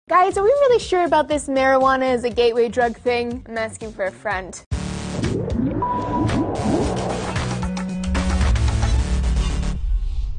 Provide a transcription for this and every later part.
Guys, are we really sure about this marijuana as a gateway drug thing? I'm asking for a friend.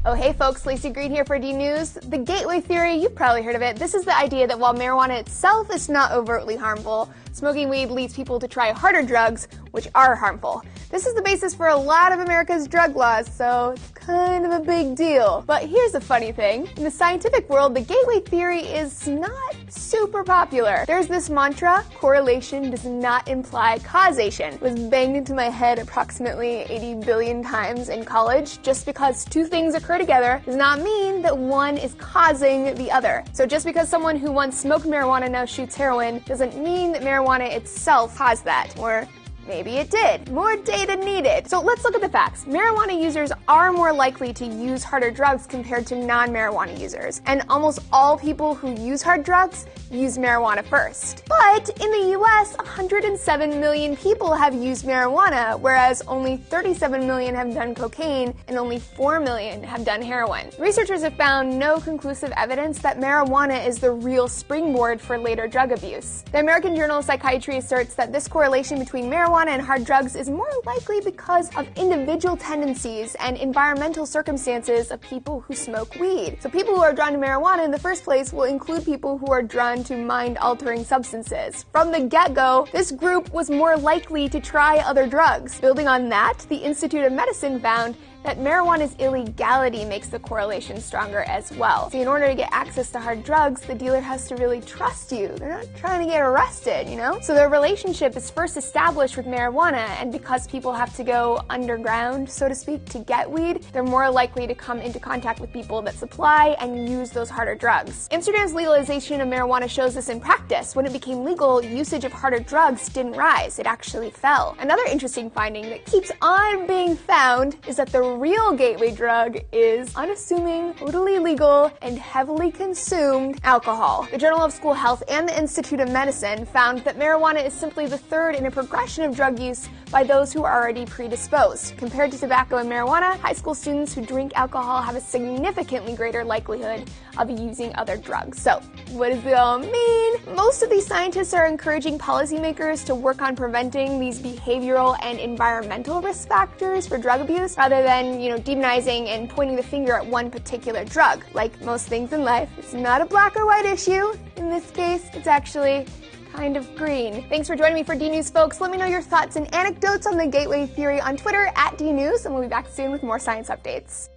Oh hey folks, Lacey Green here for D News. The gateway theory, you've probably heard of it. This is the idea that while marijuana itself is not overtly harmful, smoking weed leads people to try harder drugs, which are harmful. This is the basis for a lot of America's drug laws, so it's kind of a big deal. But here's the funny thing. In the scientific world, the gateway theory is not super popular. There's this mantra, correlation does not imply causation. It was banged into my head approximately 80 billion times in college. Just because two things occur together does not mean that one is causing the other. So just because someone who once smoked marijuana now shoots heroin doesn't mean that marijuana itself caused that. Or maybe it did. More data needed. So let's look at the facts. Marijuana users are more likely to use harder drugs compared to non-marijuana users. And almost all people who use hard drugs use marijuana first. But in the US, 107 million people have used marijuana, whereas only 37 million have done cocaine and only 4 million have done heroin. Researchers have found no conclusive evidence that marijuana is the real springboard for later drug abuse. The American Journal of Psychiatry asserts that this correlation between marijuana and hard drugs is more likely because of individual tendencies and environmental circumstances of people who smoke weed. So people who are drawn to marijuana in the first place will include people who are drawn to mind-altering substances. From the get-go, this group was more likely to try other drugs. Building on that, the Institute of Medicine found that marijuana's illegality makes the correlation stronger as well. See, in order to get access to hard drugs, the dealer has to really trust you. They're not trying to get arrested, you know? So their relationship is first established with marijuana, and because people have to go underground, so to speak, to get weed, they're more likely to come into contact with people that supply and use those harder drugs. Amsterdam's legalization of marijuana shows this in practice. When it became legal, usage of harder drugs didn't rise, it actually fell. Another interesting finding that keeps on being found is that the real gateway drug is unassuming, totally legal, and heavily consumed alcohol. The Journal of School Health and the Institute of Medicine found that marijuana is simply the third in a progression of drug use by those who are already predisposed. Compared to tobacco and marijuana, high school students who drink alcohol have a significantly greater likelihood of using other drugs. So, what does it all mean? Most of these scientists are encouraging policymakers to work on preventing these behavioral and environmental risk factors for drug abuse rather than demonizing and pointing the finger at one particular drug. Like most things in life, it's not a black or white issue. In this case, it's actually kind of green. Thanks for joining me for D News, folks. Let me know your thoughts and anecdotes on the gateway theory on Twitter @DNews, and we'll be back soon with more science updates.